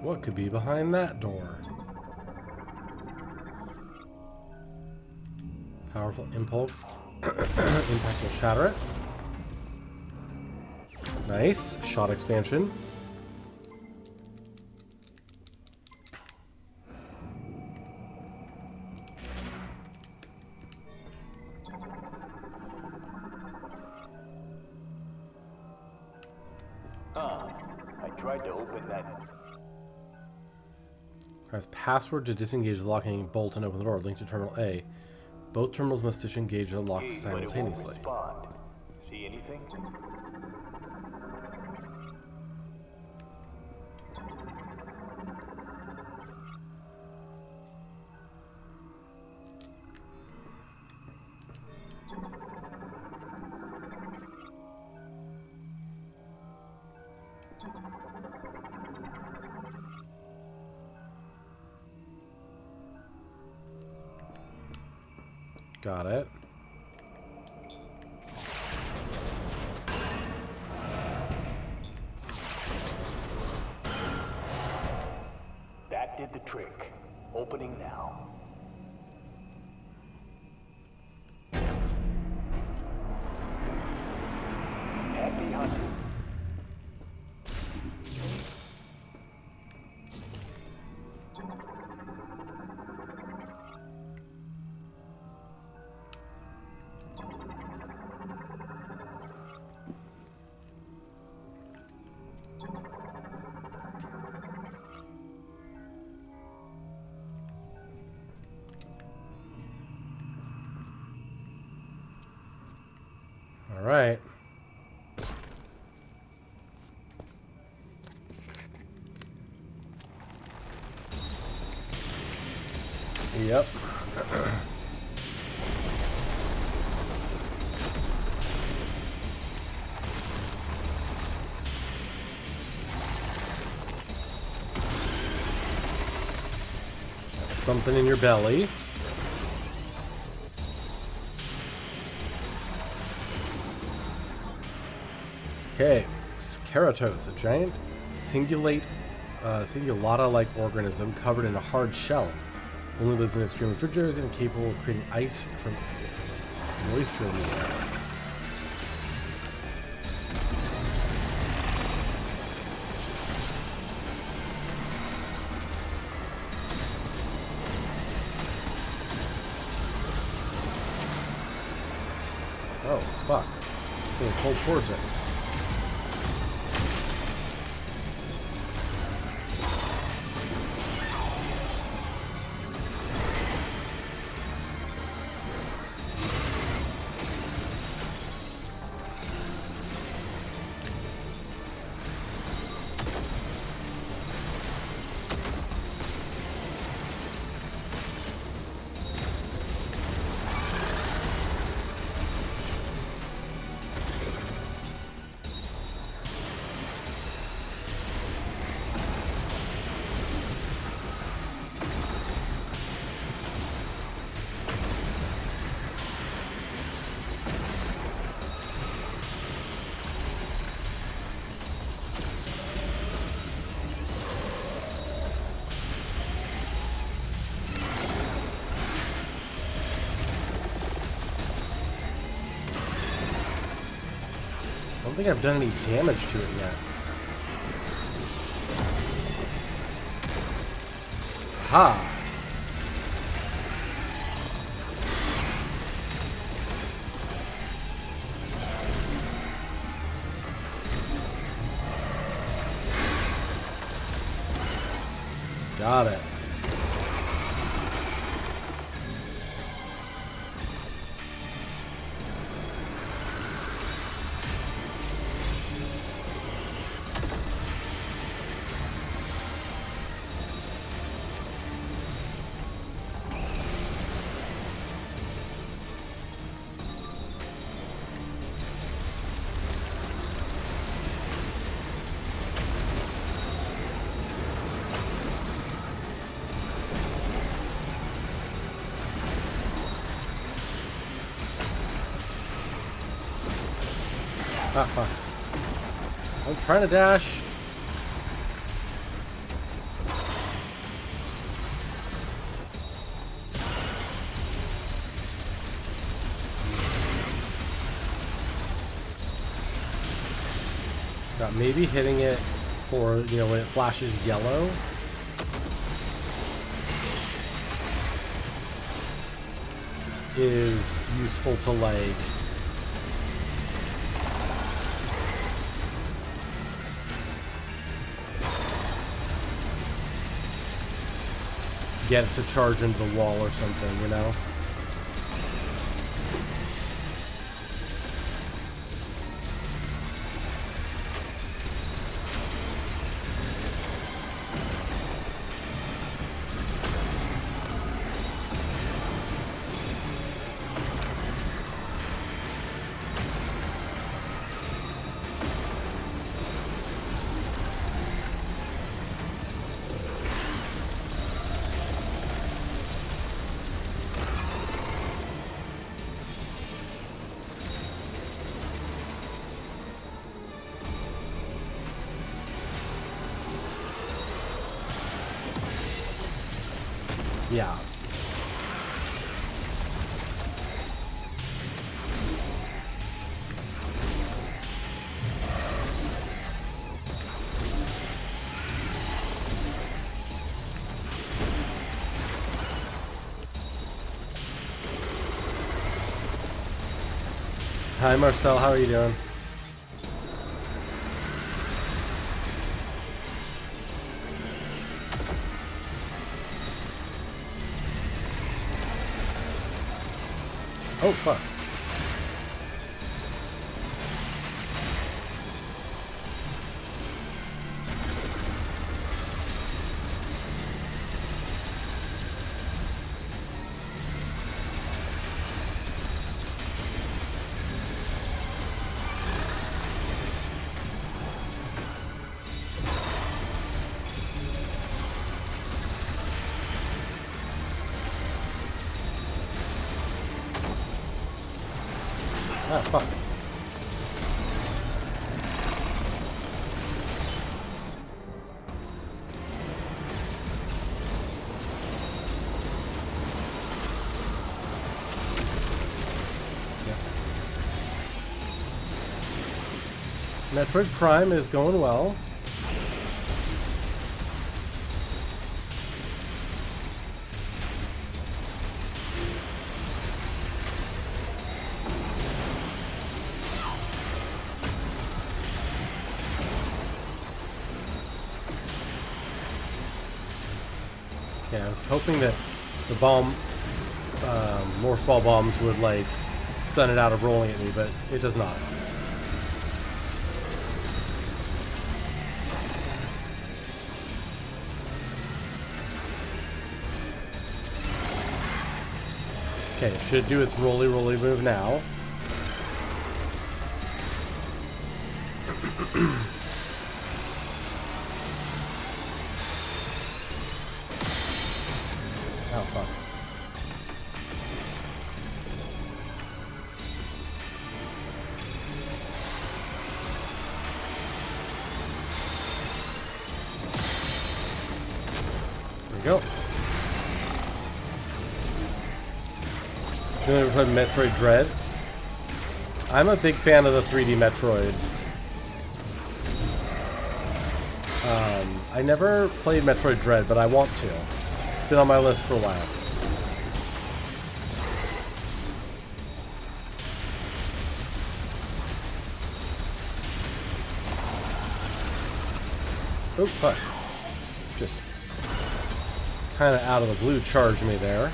What could be behind that door? Powerful impulse. Impact will shatter it. Nice. Shot expansion. I tried to open that. Press password to disengage the locking bolt and open the door. Link to terminal A. Both terminals must disengage the lock Gate, but it won't simultaneously. respond. See anything? Got it. That did the trick. Opening now. Happy hunting. All right. Yep. Something in your belly. Okay, it's Keratos, a giant cingulata-like organism covered in a hard shell. Only lives in extreme refrigerators and capable of creating ice from moisture in the air. Oh, fuck. It's getting pulled towards it. I don't think I've done any damage to it yet. Ha! Got it. Ah, fuck. I'm trying to dash. Got maybe hitting it for, you know, when it flashes yellow. Is useful to, like, get it to charge into the wall or something, you know? Yeah. Hi Marcel, how are you doing? Oh, fuck. Ah, fuck. Metroid Prime is going well. Yeah, I was hoping that the bomb, morph ball bombs would like stun it out of rolling at me, but it does not. Okay, it should do its roly move now. Oh, fuck. There we go. You ever played Metroid Dread? I'm a big fan of the 3D Metroids. I never played Metroid Dread, but I want to. It's been on my list for a while. Oh, fuck. Just kind of out of the blue charged me there.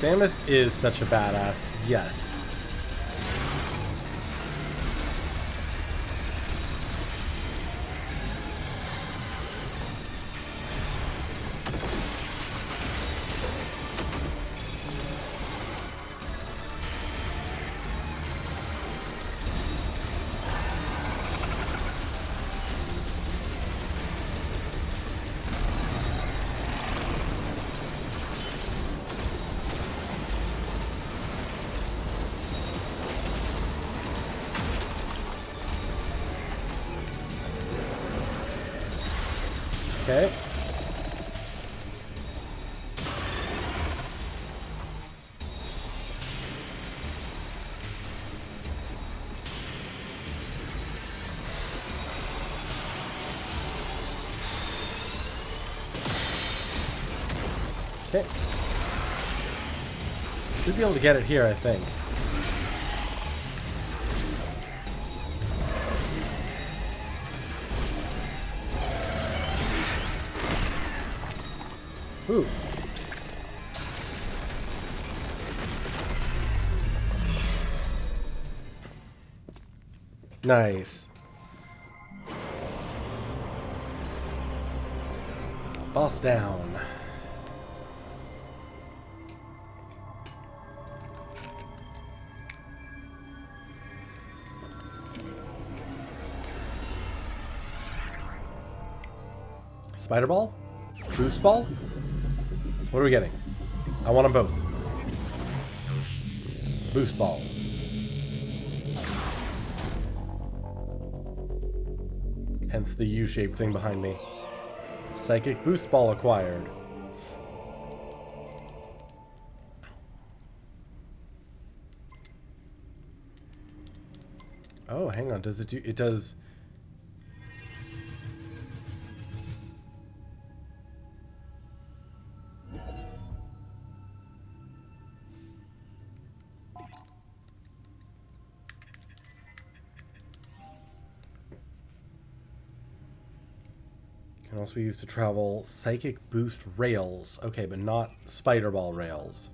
Samus is such a badass, yes. Okay. Okay. Should be able to get it here, I think. Ooh. Nice. Boss down. Spider ball? Boost ball? What are we getting? I want them both. Boost ball. Hence the U-shaped thing behind me. Psychic boost ball acquired. Oh, hang on. Does it do... It does... Can also be used to travel psychic boost rails. Okay, but not spider ball rails.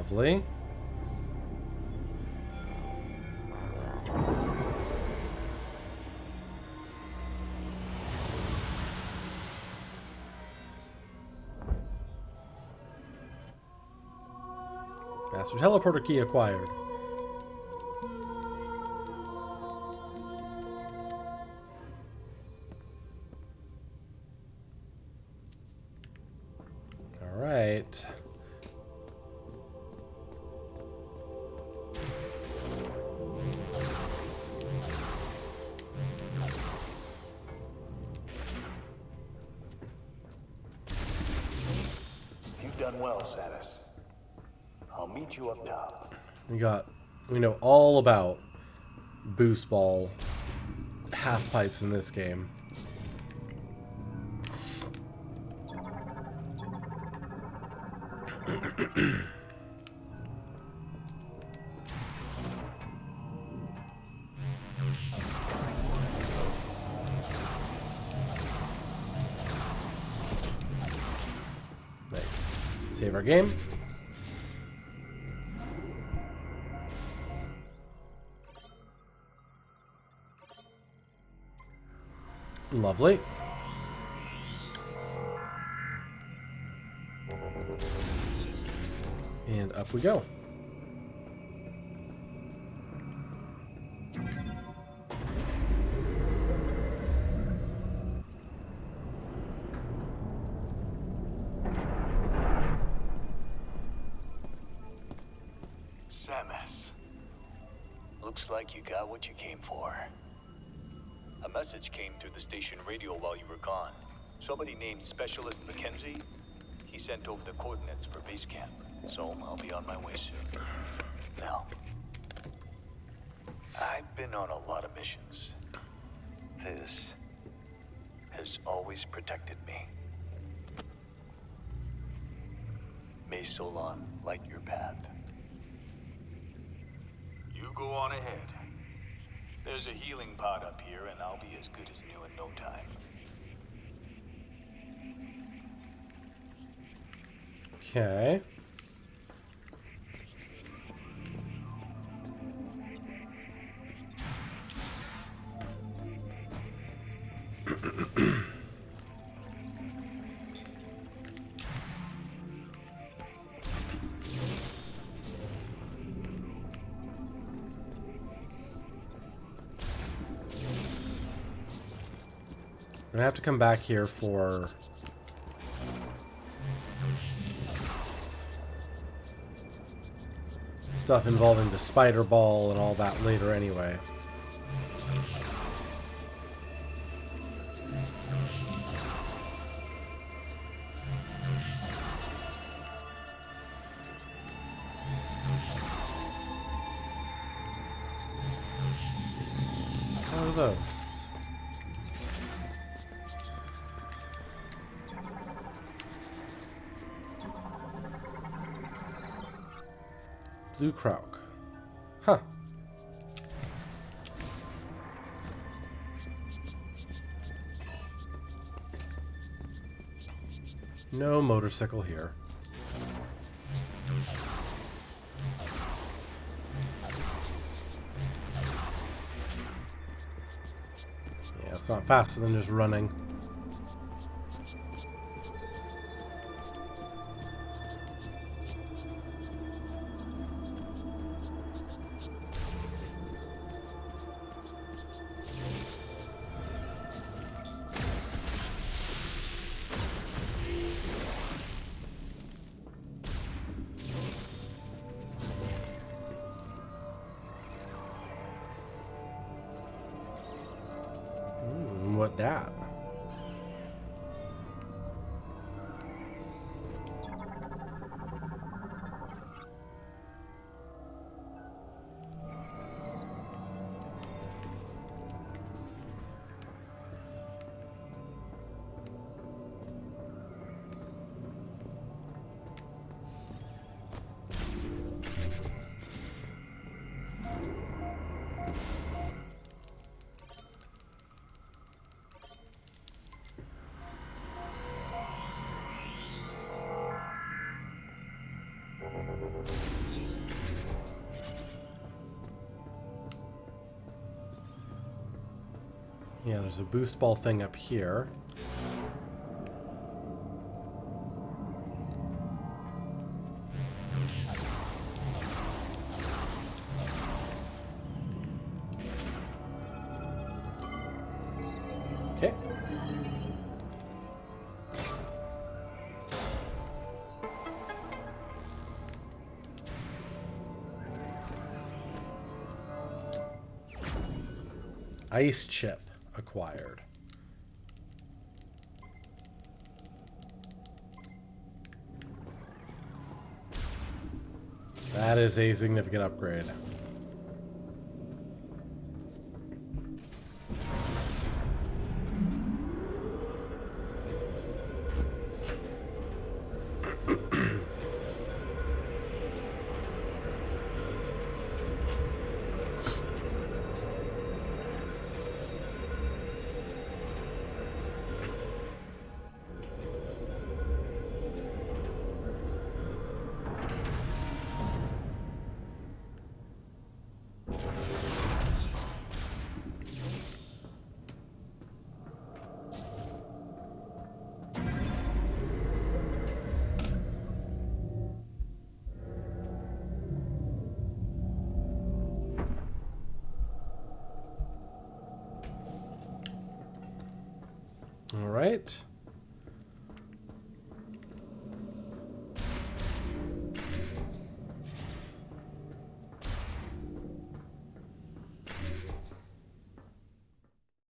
Lovely. Master teleporter key acquired. All right. You've done well, Samus. I'll meet you up top. We know all about boost ball half pipes in this game. Nice. Save our game. Lovely. And up we go. Samus. Looks like you got what you came for. A message came through the station radio while you were gone. Somebody named Specialist Mackenzie. He sent over the coordinates for base camp. So I'll be on my way soon. Now, I've been on a lot of missions. This has always protected me. May Solon light your path. You go on ahead. There's a healing pod up here, and I'll be as good as new in no time. Okay. I'm gonna have to come back here for stuff involving the spider ball and all that later anyway. What are those? Blue Krauk. Huh. No motorcycle here. Yeah, it's not faster than just running. What that? Yeah, there's a boost ball thing up here. Okay. Ice chip acquired. That is a significant upgrade. All right.